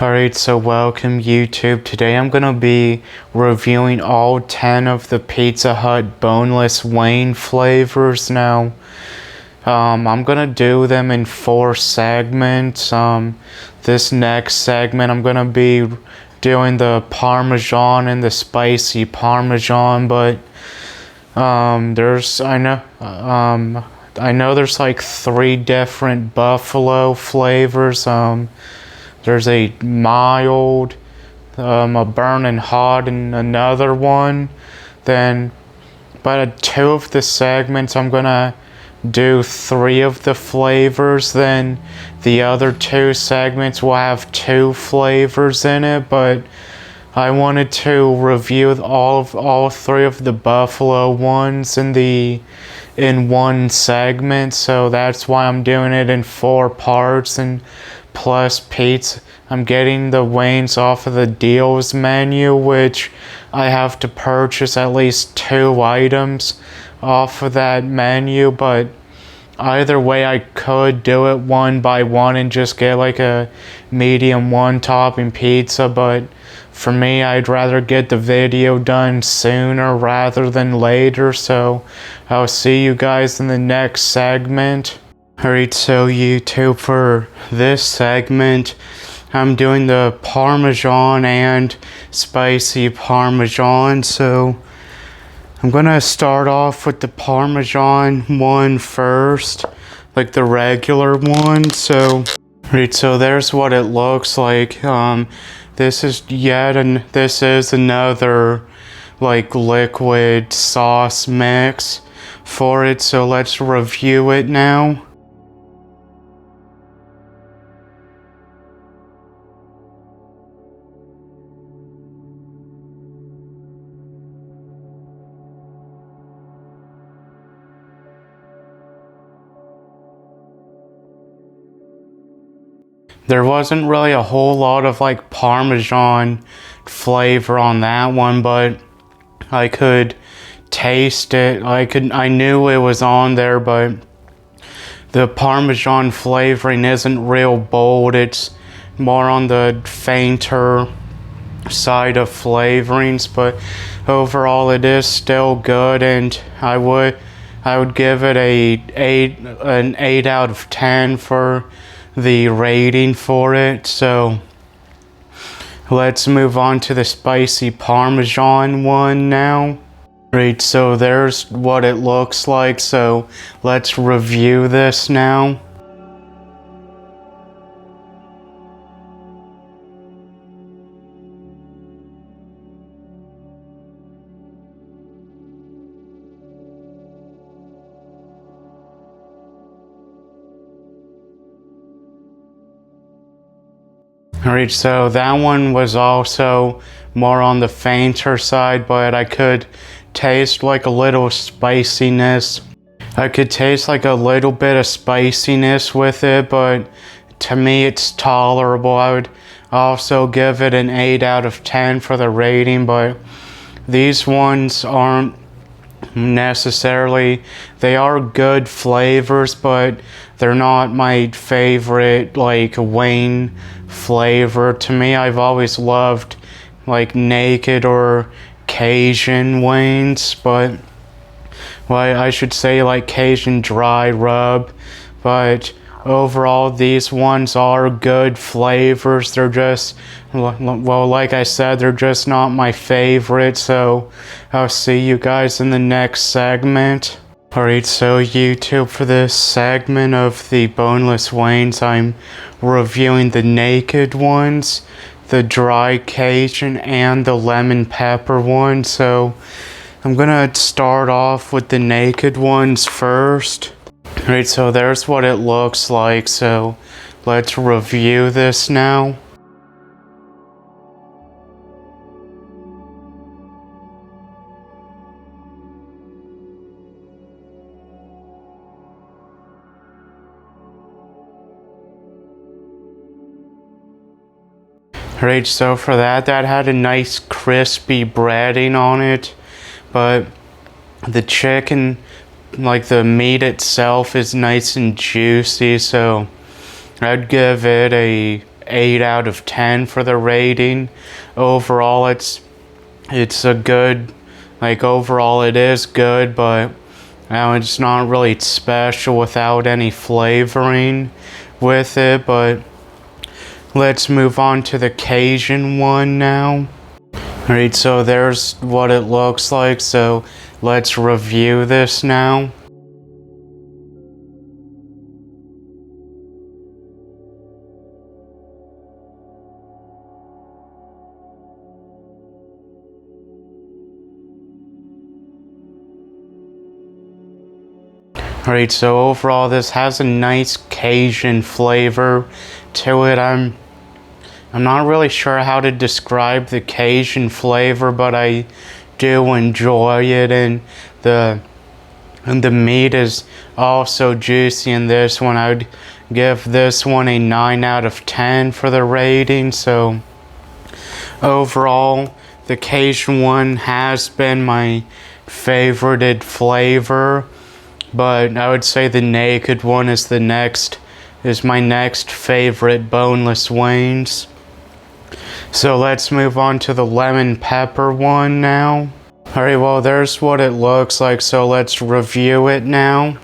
Alright, so welcome YouTube. Today I'm gonna be reviewing all 10 of the Pizza Hut boneless wing flavors now. I'm gonna do them in 4 segments. This next segment I'm gonna be doing the Parmesan and the spicy Parmesan, but I know there's like 3 different buffalo flavors. There's a mild, a burning hot, and another one. Then, but 2 of the segments, I'm gonna do 3 of the flavors. Then the other 2 segments will have 2 flavors in it. But I wanted to review all 3 of the buffalo ones in one segment, so that's why I'm doing it in 4 parts. And plus pizza, I'm getting the wings off of the deals menu, which I have to purchase at least 2 items off of that menu. But either way, I could do it one by one and just get like a medium 1 topping pizza, but for me, I'd rather get the video done sooner rather than later, so I'll see you guys in the next segment. Alright, so YouTube, for this segment, I'm doing the Parmesan and spicy Parmesan, so I'm gonna start off with the Parmesan one first, like the regular one. So, right, so there's what it looks like. This is another like liquid sauce mix for it, so let's review it now. There wasn't really a whole lot of like Parmesan flavor on that one, but I could taste it. I knew it was on there, but the Parmesan flavoring isn't real bold. It's more on the fainter side of flavorings, but overall it is still good, and I would give it an 8 out of 10 for the rating for it. So let's move on to the spicy Parmesan one now. Right, so there's what it looks like, so let's review this now. Alright, so that one was also more on the fainter side, but I could taste like a little spiciness. I could taste like a little bit of spiciness with it, but to me it's tolerable. I would also give it an 8 out of 10 for the rating, but these ones aren't necessarily, they are good flavors, but they're not my favorite like wing flavor. To me, I've always loved like naked or Cajun wings, but well, I should say like Cajun dry rub. But overall, these ones are good flavors. They're just, well, like I said, they're just not my favorite. So I'll see you guys in the next segment. Alright, so YouTube, for this segment of the boneless wings, I'm reviewing the naked ones, the dry Cajun, and the lemon pepper one. So I'm gonna start off with the naked ones first. Alright, so there's what it looks like, so let's review this now. Alright, so for that had a nice crispy breading on it, but the chicken, like the meat itself, is nice and juicy, so I'd give it a 8 out of 10 for the rating. Overall, it's a good, like overall it is good, but it's not really special without any flavoring with it. But let's move on to the Cajun one now. Alright, so there's what it looks like, so let's review this now. Alright, so overall this has a nice Cajun flavor to it. I'm not really sure how to describe the Cajun flavor, but I do enjoy it, and the meat is also juicy in this one. I would give this one a 9 out of 10 for the rating. So overall, the Cajun one has been my favorited flavor, but I would say the naked one is my next favorite boneless wings. So let's move on to the lemon pepper one now. Alright, well there's what it looks like, so let's review it now.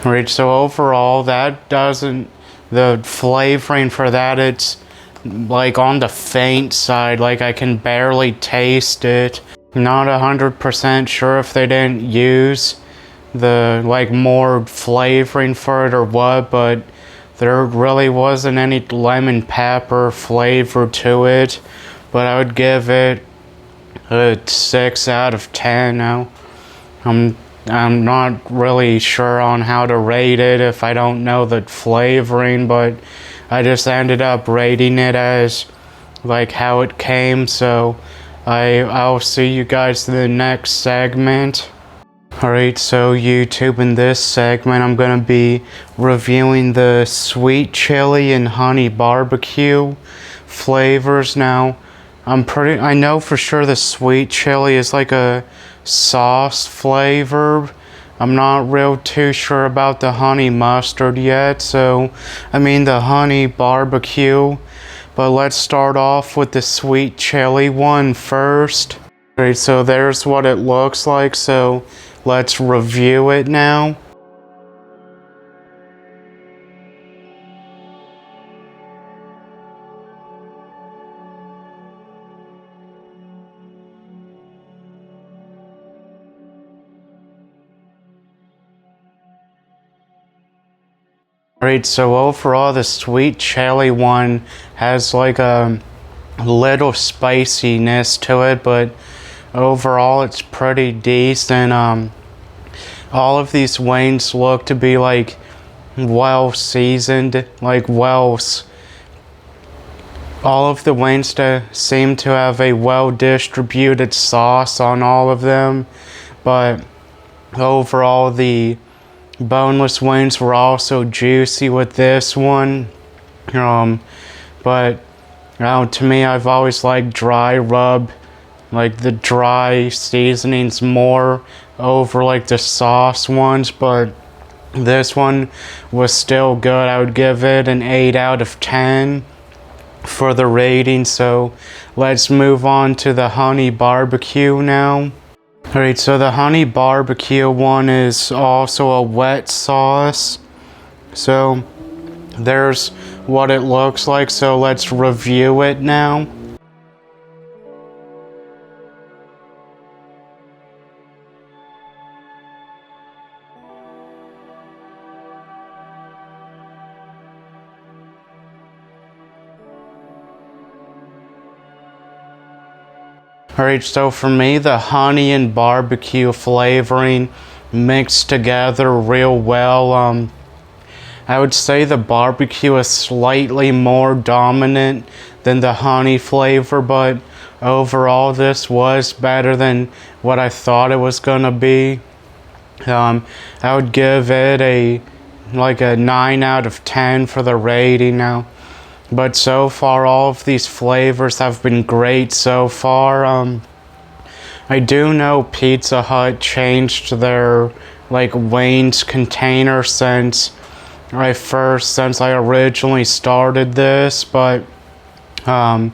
Alright, so overall the flavoring for that, it's like on the faint side, like I can barely taste it. Not 100% sure if they didn't use the like more flavoring for it or what, but there really wasn't any lemon pepper flavor to it. But I would give it a 6 out of 10 now. I'm not really sure on how to rate it if I don't know the flavoring, but I just ended up rating it as like how it came. So I'll see you guys in the next segment. Alright, so YouTube, in this segment I'm gonna be reviewing the sweet chili and honey barbecue flavors. Now I know for sure the sweet chili is like a sauce flavor. I'm not real too sure about the honey mustard yet, so I mean the honey barbecue. But let's start off with the sweet chili one first. Alright, so there's what it looks like, so let's review it now. Alright, so overall the sweet chili one has like a little spiciness to it, but overall it's pretty decent. All of these wings look to be like well seasoned, all of the wings seem to have a well distributed sauce on all of them, but overall the boneless wings were also juicy with this one. But to me, I've always liked dry rub, like the dry seasonings more over like the sauce ones, but this one was still good. I would give it an 8 out of 10 for the rating. So let's move on to the honey barbecue now. Alright, so the honey barbecue one is also a wet sauce. So there's what it looks like, so let's review it now. Alright, so for me, the honey and barbecue flavoring mixed together real well. I would say the barbecue is slightly more dominant than the honey flavor, but overall this was better than what I thought it was gonna be. I would give it a 9 out of 10 for the rating now. But so far, all of these flavors have been great so far. I do know Pizza Hut changed their like wings container since I originally started this, but I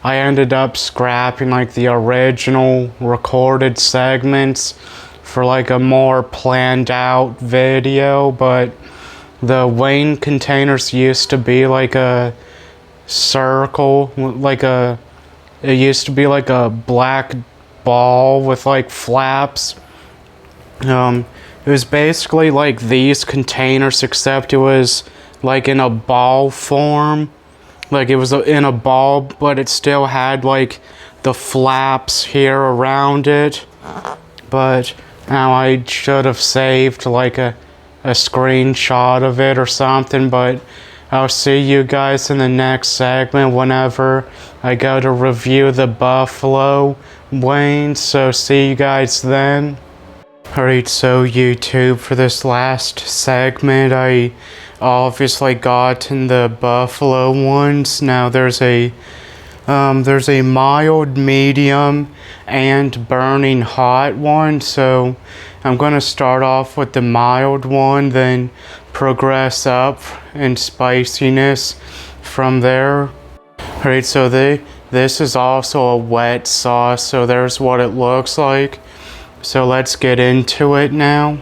ended up scrapping like the original recorded segments for like a more planned out video. But the wing containers used to be like a circle, it used to be like a black ball with like flaps. It was basically like these containers, except it was like in a ball form. Like it was in a ball, but it still had like the flaps here around it. But now I should have saved like a screenshot of it or something. But I'll see you guys in the next segment whenever I go to review the buffalo wings. So see you guys then. Alright, so YouTube, for this last segment, I obviously gotten the buffalo ones. Now there's a mild, medium, and burning hot one. So I'm gonna start off with the mild one, then progress up in spiciness from there. Alright, so this is also a wet sauce, so there's what it looks like. So let's get into it now.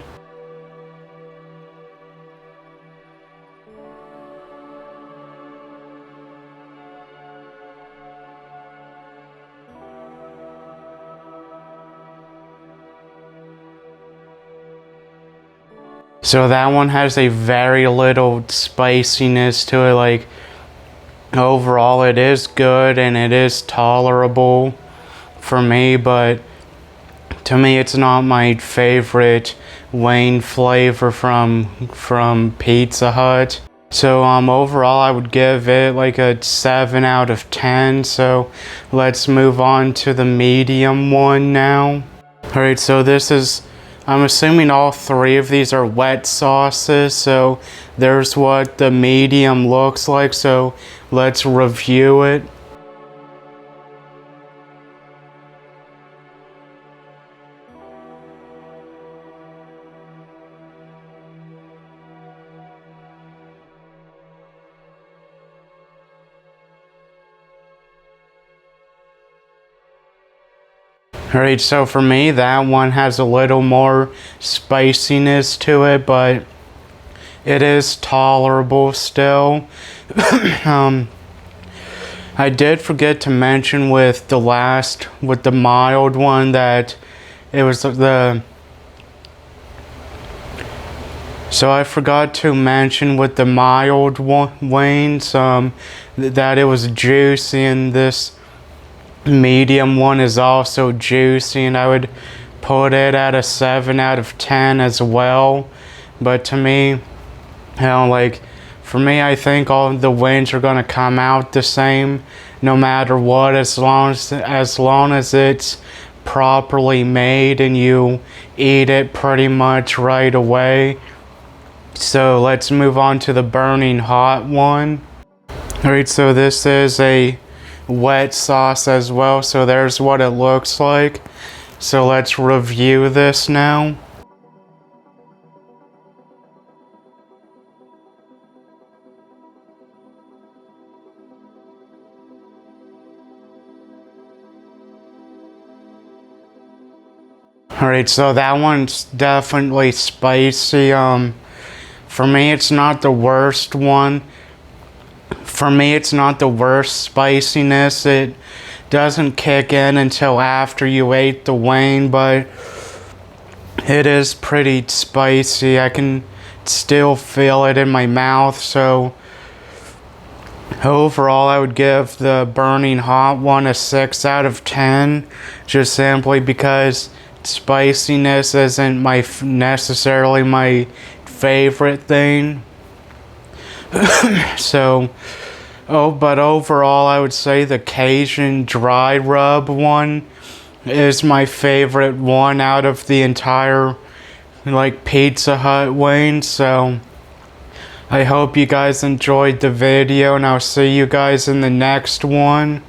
So that one has a very little spiciness to it. Like overall it is good and it is tolerable for me, but to me it's not my favorite wing flavor from Pizza Hut. So overall I would give it like a 7 out of 10. So let's move on to the medium one now. Alright, so I'm assuming all three of these are wet sauces, so there's what the medium looks like, so let's review it. Alright, so for me, that one has a little more spiciness to it, but it is tolerable still. I did forget to mention with the mild one that it was so I forgot to mention with the mild wings, that it was juicy, and this medium one is also juicy, and I would put it at a 7 out of 10 as well. But to me, for me, I think all the wings are gonna come out the same no matter what, as long as it's properly made and you eat it pretty much right away. So let's move on to the burning hot one. Alright, so this is a wet sauce as well, so there's what it looks like. So let's review this now. Alright, so that one's definitely spicy. For me, it's not the worst one. For me, it's not the worst spiciness. It doesn't kick in until after you ate the wing, but it is pretty spicy. I can still feel it in my mouth. So overall, I would give the burning hot one a 6 out of 10, just simply because spiciness isn't necessarily my favorite thing. But overall, I would say the Cajun dry rub one is my favorite one out of the entire Pizza Hut wings. So I hope you guys enjoyed the video, and I'll see you guys in the next one.